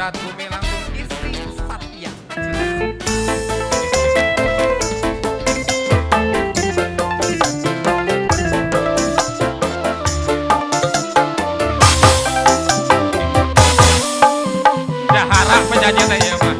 buat Bumi langsung istri Satya. Dah harap penyanyi tanya mah.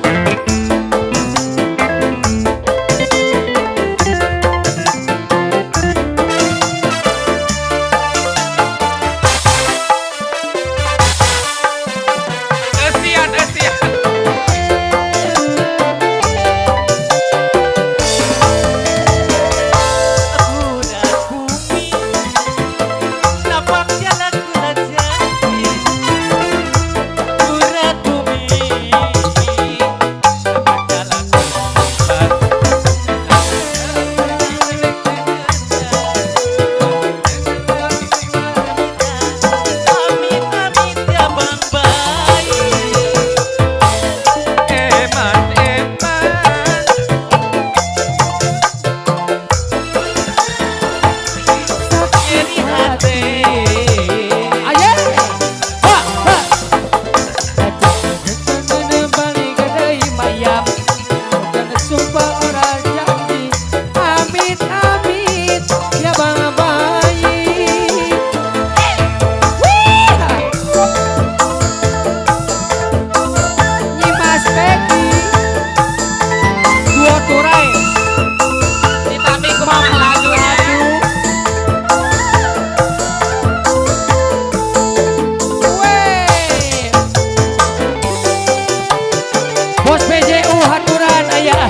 Bos PJU haturan ayah.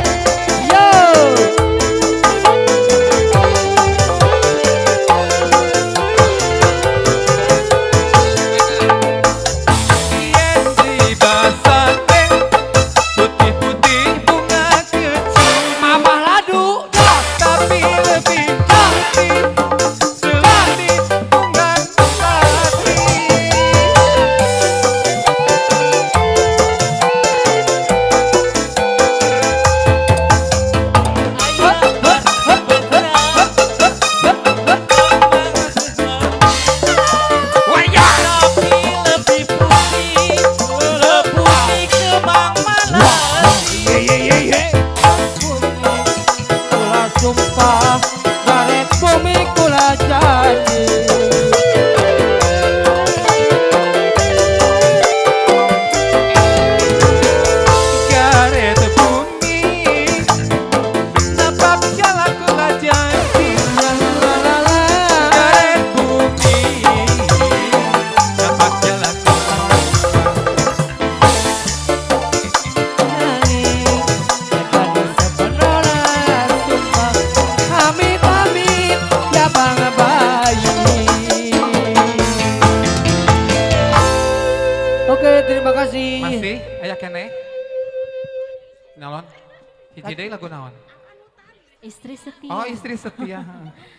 Yo. Yen di basah putih-putih bunga kecil, Mama ladu. tapi lebih cantik seladip bunga melati. Kula sumpah garek bumi kula janji. Garet bumi nampak jalan kula janji. Garet bumi nampak jalan Amit amit ya bang bayi. Oke, terima kasih. masih aya kene naon hiji deui lagu naon. Istri setia. Oh, istri setia.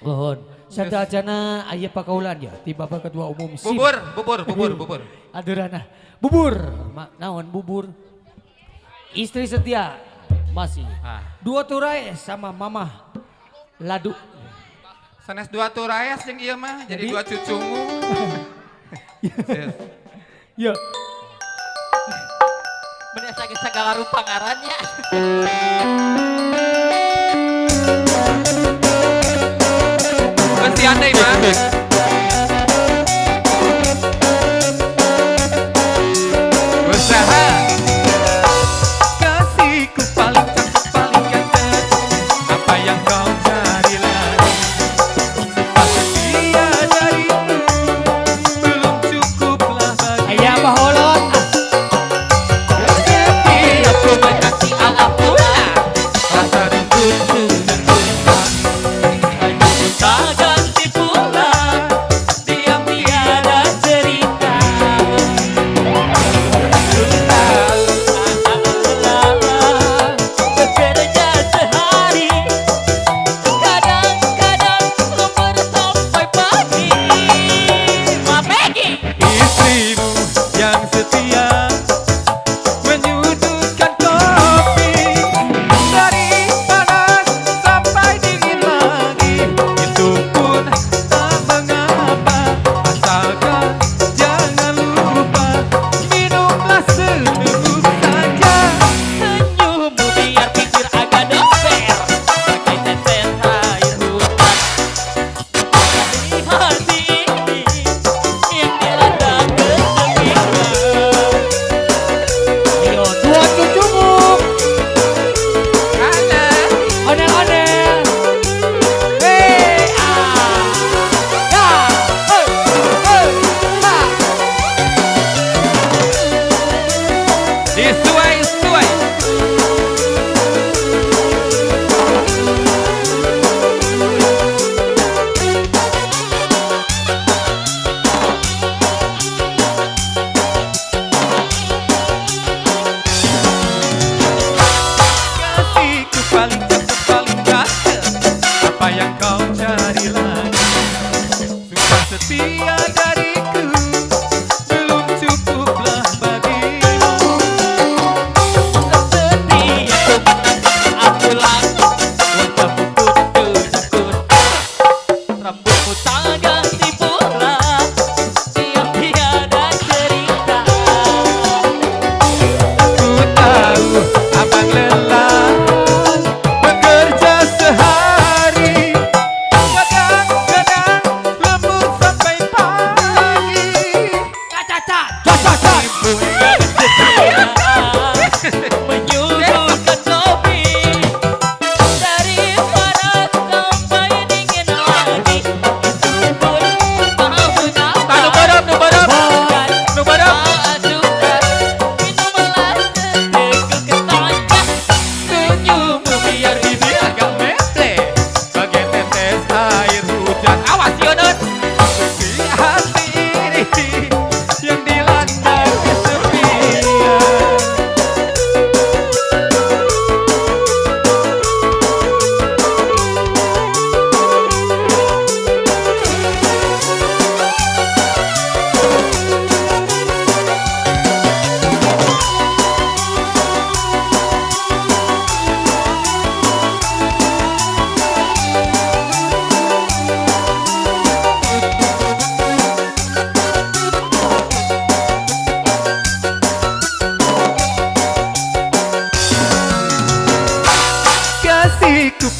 Mohon, sadajana aya pakaulan ya ti Bapak Ketua Umum SIM. Bubur. Adeurana. Bubur. Naon bubur? Istri setia masih. Ah. Dua turai sama mama ladu. Sanes dua turaes jeung ieu mah jadi Jadi- dua cucungu. Ya. Bener sakit segala rupa ngarannya. Geus andai mah. Usaha kasihku paling cakep paling ganteng, apa yang kau cari lagi? Sumpah setia darimu belum cukuplah bagi. Aya baholot. Setiap ku menanti alhamdulillah, rasa rindu sudah hilang. Hanya ku tak ganti pulang.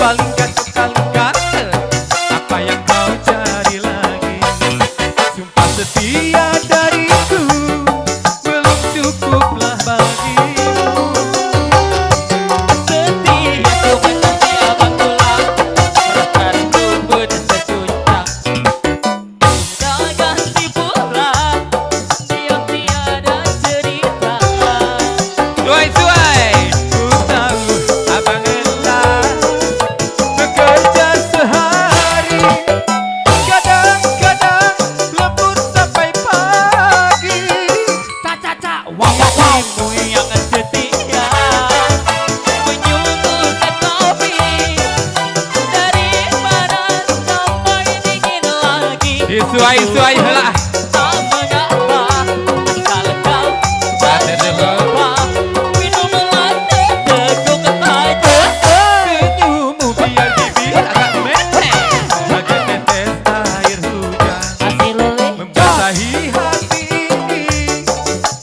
paling ganteng, apa yang kau cari lagi? Sumpah setia dariku belum cukuplah bagimu. Setia ku setia bakulah, perasaan tumbuh dan terguncang. Tak ganti pula, dia tiada cerita. Suai, ku tahu abang entah bekerja sehari, kadang-kadang lembur sampai pagi. Wow, wow, wow. Kamu yang setia menyuguhkan kopi dari barat sampai dingin lagi. Suai lah. Tak mengapa kalau kau tak lupa minumlah teguk saja. Senyummu biar bibir agak mete, bagai tetes air hujan Kasih lele membasahi hati ini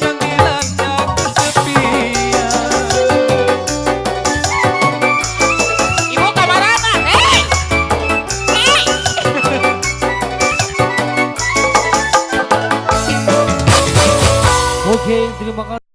yang dilanda kesepian. ibu kamarana. Hei, Oke, terima kasih.